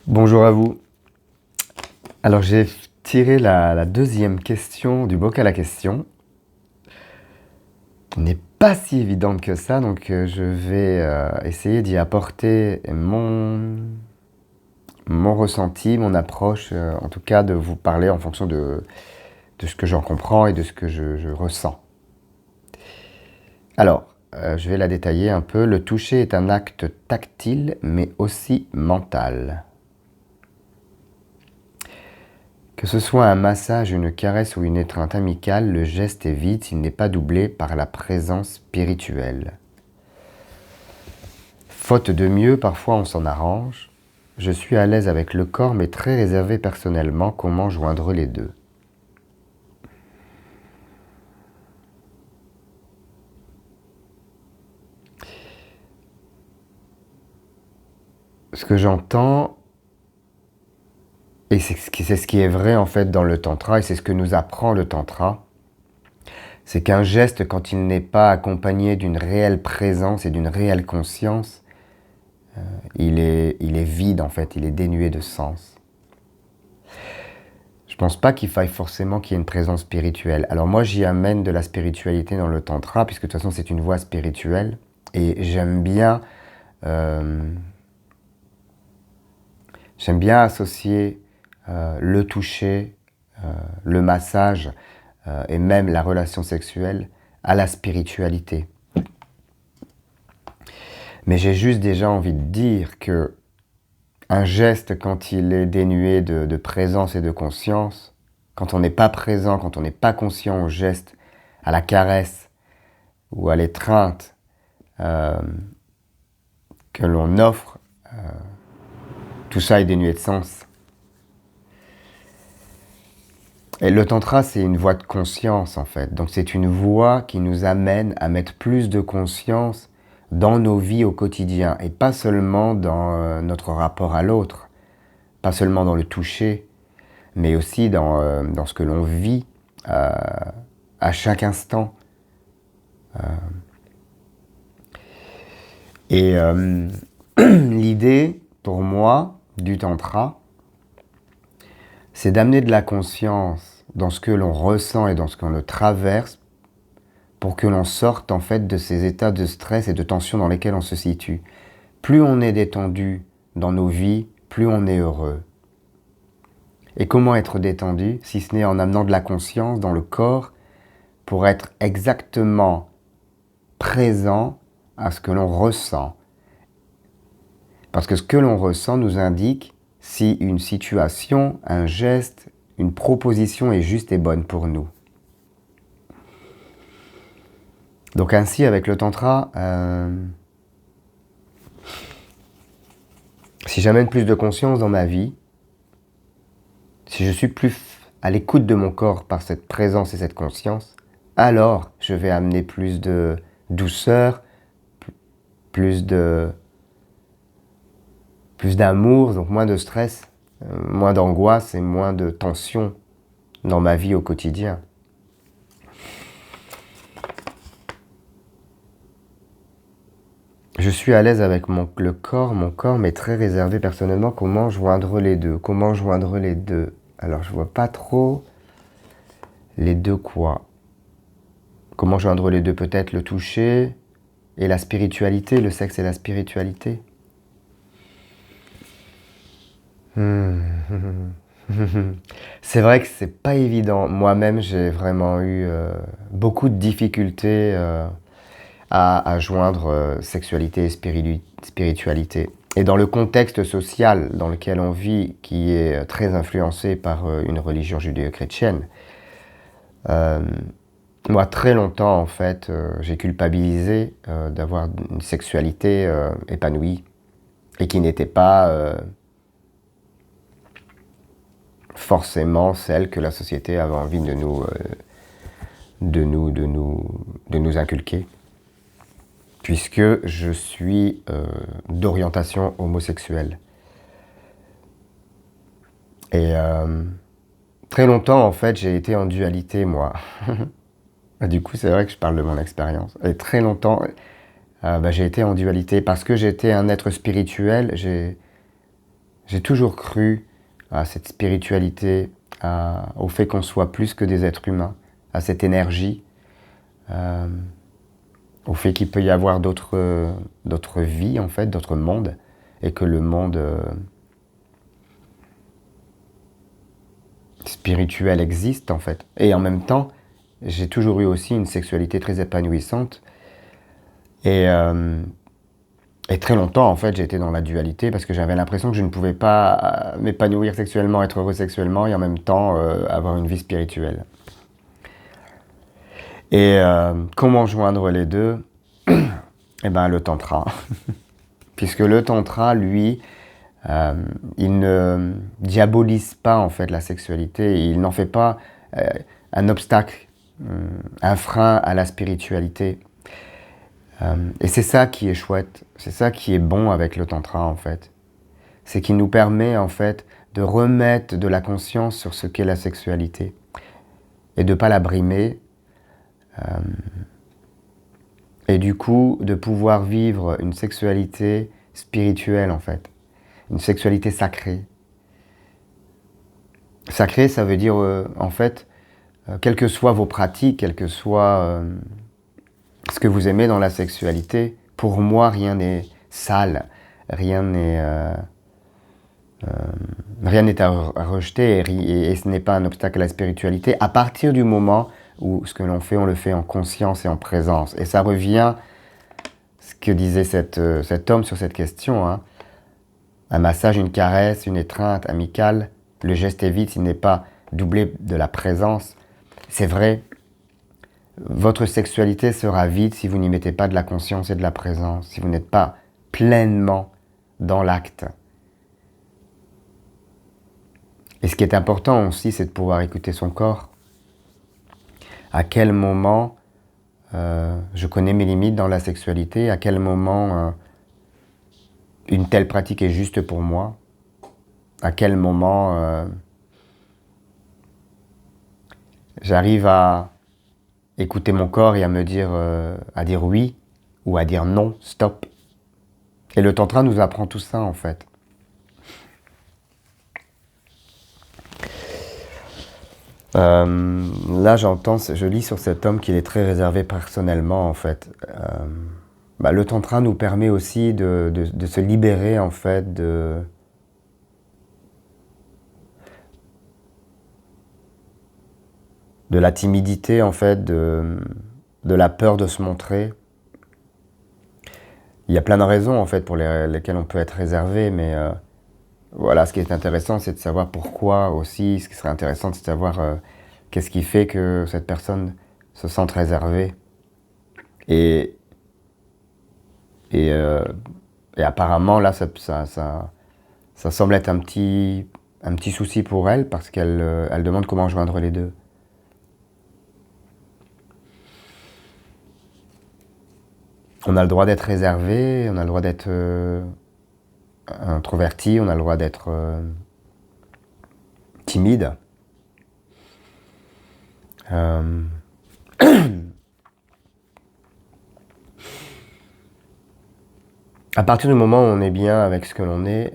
Bonjour à vous. Alors j'ai tiré la deuxième question du bocal à questions. Qui n'est pas si évidente que ça, donc je vais essayer d'y apporter mon ressenti, mon approche, en tout cas de vous parler en fonction de ce que j'en comprends et de ce que je ressens. Alors, je vais la détailler un peu. Le toucher est un acte tactile, mais aussi mental. Que ce soit un massage, une caresse ou une étreinte amicale, le geste est vide s'il n'est pas doublé par la présence spirituelle. Faute de mieux, parfois on s'en arrange. Je suis à l'aise avec le corps, mais très réservé personnellement. Comment joindre les deux? Ce que j'entends, et c'est ce qui est vrai en fait dans le tantra, et c'est ce que nous apprend le tantra, c'est qu'un geste, quand il n'est pas accompagné d'une réelle présence et d'une réelle conscience, il est vide en fait, il est dénué de sens. Je pense pas qu'il faille forcément qu'il y ait une présence spirituelle. Alors moi j'y amène de la spiritualité dans le tantra, puisque de toute façon c'est une voie spirituelle, et j'aime bien associer le toucher, le massage et même la relation sexuelle à la spiritualité. Mais j'ai juste déjà envie de dire que un geste, quand il est dénué de présence et de conscience, quand on n'est pas présent, quand on n'est pas conscient au geste, à la caresse ou à l'étreinte que l'on offre, tout ça est dénué de sens. Et le tantra, c'est une voie de conscience, en fait. Donc c'est une voie qui nous amène à mettre plus de conscience dans nos vies au quotidien, et pas seulement dans notre rapport à l'autre, pas seulement dans le toucher, mais aussi dans ce que l'on vit à chaque instant. Et l'idée, pour moi, du tantra, c'est d'amener de la conscience dans ce que l'on ressent et dans ce qu'on traverse, pour que l'on sorte en fait de ces états de stress et de tension dans lesquels on se situe. Plus on est détendu dans nos vies, plus on est heureux. Et comment être détendu, si ce n'est en amenant de la conscience dans le corps pour être exactement présent à ce que l'on ressent. Parce que ce que l'on ressent nous indique si une situation, un geste, une proposition est juste et bonne pour nous. Donc ainsi, avec le tantra, si j'amène plus de conscience dans ma vie, si je suis plus à l'écoute de mon corps par cette présence et cette conscience, alors je vais amener plus de douceur, plus d'amour, donc moins de stress, moins d'angoisse et moins de tension dans ma vie au quotidien. Je suis à l'aise avec le corps, mon corps m'est très réservé personnellement. Comment joindre les deux? Comment joindre les deux? Alors je vois pas trop les deux quoi. Comment joindre les deux? Peut-être le toucher et la spiritualité, le sexe et la spiritualité. C'est vrai que c'est pas évident. Moi-même, j'ai vraiment eu beaucoup de difficultés à joindre sexualité et spiritualité. Et dans le contexte social dans lequel on vit, qui est très influencé par une religion judéo-chrétienne, moi, très longtemps, en fait, j'ai culpabilisé d'avoir une sexualité épanouie et qui n'était pas forcément celle que la société avait envie de nous inculquer, puisque je suis d'orientation homosexuelle. Et très longtemps, en fait, j'ai été en dualité, moi. Du coup, c'est vrai que je parle de mon expérience. Et très longtemps, j'ai été en dualité. Parce que j'étais un être spirituel, J'ai toujours cru à cette spiritualité, au fait qu'on soit plus que des êtres humains, à cette énergie, au fait qu'il peut y avoir d'autres vies, en fait, d'autres mondes, et que le monde spirituel existe, en fait. Et en même temps, j'ai toujours eu aussi une sexualité très épanouissante. Et très longtemps, en fait, j'étais dans la dualité parce que j'avais l'impression que je ne pouvais pas m'épanouir sexuellement, être heureux sexuellement et en même temps avoir une vie spirituelle. Et comment joindre les deux? Eh ben, le tantra. Puisque le tantra, lui, il ne diabolise pas en fait la sexualité, il n'en fait pas un obstacle, un frein à la spiritualité. Et c'est ça qui est chouette, c'est ça qui est bon avec le tantra en fait. C'est qu'il nous permet en fait de remettre de la conscience sur ce qu'est la sexualité et de ne pas la brimer. Et du coup, de pouvoir vivre une sexualité spirituelle en fait, une sexualité sacrée. Sacré, ça veut dire en fait, quelles que soient vos pratiques, quel que soit ce que vous aimez dans la sexualité, pour moi, rien n'est sale, rien n'est à rejeter et ce n'est pas un obstacle à la spiritualité à partir du moment où ce que l'on fait, on le fait en conscience et en présence. Et ça revient, ce que disait cet homme sur cette question, hein. Un massage, une caresse, une étreinte amicale, le geste est vide s'il n'est pas doublé de la présence. C'est vrai, votre sexualité sera vide si vous n'y mettez pas de la conscience et de la présence, si vous n'êtes pas pleinement dans l'acte. Et ce qui est important aussi, c'est de pouvoir écouter son corps. À quel moment je connais mes limites dans la sexualité, à quel moment une telle pratique est juste pour moi, à quel moment j'arrive à écouter mon corps et à dire oui ou à dire non, stop. Et le tantra nous apprend tout ça en fait. Là, je lis sur cet homme qu'il est très réservé personnellement, en fait. Le tantra nous permet aussi de se libérer, en fait, de la timidité, en fait, de la peur de se montrer. Il y a plein de raisons, en fait, pour lesquelles on peut être réservé, mais voilà, ce qui est intéressant, c'est de savoir pourquoi aussi. Ce qui serait intéressant, c'est de savoir qu'est-ce qui fait que cette personne se sente réservée. Et apparemment, là, ça semble être un petit souci pour elle, parce qu'elle demande comment joindre les deux. On a le droit d'être réservé, on a le droit d'être introverti, on a le droit d'être timide. À partir du moment où on est bien avec ce que l'on est,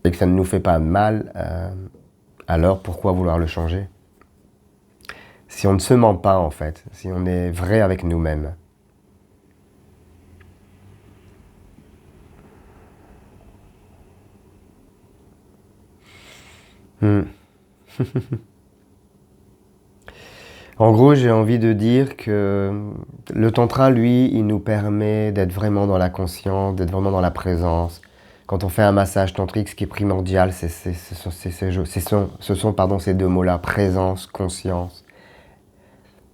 et que ça ne nous fait pas mal, alors pourquoi vouloir le changer? Si on ne se ment pas en fait, si on est vrai avec nous-mêmes. En gros, j'ai envie de dire que le tantra, lui, il nous permet d'être vraiment dans la conscience, d'être vraiment dans la présence. Quand on fait un massage tantrique, ce qui est primordial, ce sont ces deux mots-là, présence, conscience.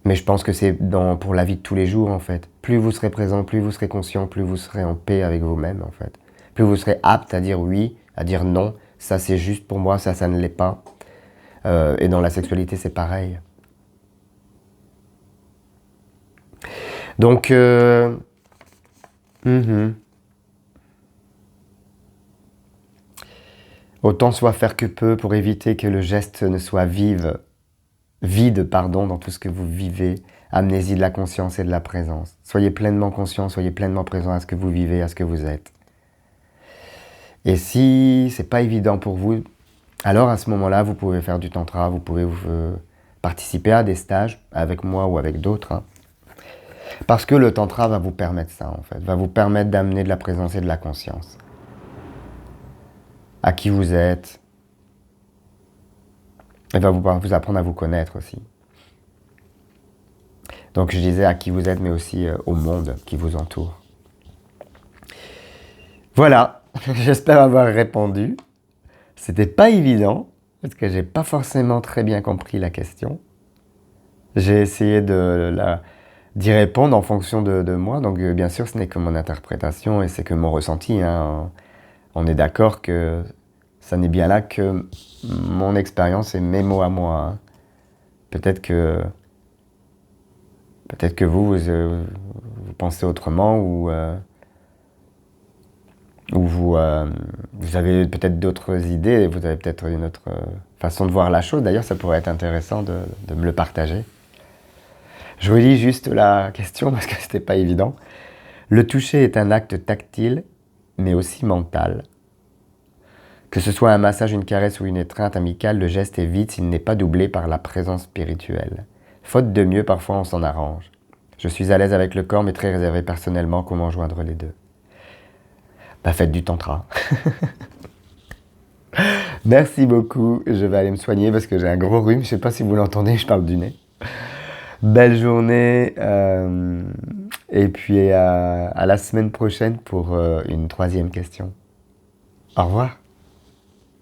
Mais je pense que c'est pour la vie de tous les jours, en fait. Plus vous serez présent, plus vous serez conscient, plus vous serez en paix avec vous-même, en fait. Plus vous serez apte à dire oui, à dire non. Ça, c'est juste pour moi, ça ne l'est pas. Et dans la sexualité, c'est pareil. Donc, autant soit faire que peu pour éviter que le geste ne soit vide, dans tout ce que vous vivez. Amenez-y de la conscience et de la présence. Soyez pleinement conscient, soyez pleinement présent à ce que vous vivez, à ce que vous êtes. Et si c'est pas évident pour vous, alors à ce moment-là, vous pouvez faire du tantra, vous pouvez participer à des stages avec moi ou avec d'autres. Hein. Parce que le tantra va vous permettre ça, en fait. Va vous permettre d'amener de la présence et de la conscience. À qui vous êtes. Et va vous apprendre à vous connaître aussi. Donc je disais à qui vous êtes, mais aussi au monde qui vous entoure. Voilà, j'espère avoir répondu. C'était pas évident, parce que j'ai pas forcément très bien compris la question. J'ai essayé d'y répondre en fonction de moi, donc bien sûr ce n'est que mon interprétation et c'est que mon ressenti. Hein. On est d'accord que ça n'est bien là que mon expérience et mes mots à moi. Hein. Peut-être que vous pensez autrement ou vous avez peut-être d'autres idées, vous avez peut-être une autre façon de voir la chose. D'ailleurs, ça pourrait être intéressant de me le partager. Je relis juste la question parce que c'était pas évident. Le toucher est un acte tactile, mais aussi mental. Que ce soit un massage, une caresse ou une étreinte amicale, le geste est vide s'il n'est pas doublé par la présence spirituelle. Faute de mieux, parfois on s'en arrange. Je suis à l'aise avec le corps, mais très réservé personnellement. Comment joindre les deux? Bah, faites du tantra. Merci beaucoup. Je vais aller me soigner parce que j'ai un gros rhume. Je ne sais pas si vous l'entendez, je parle du nez. Belle journée. Et puis à la semaine prochaine pour une troisième question. Au revoir.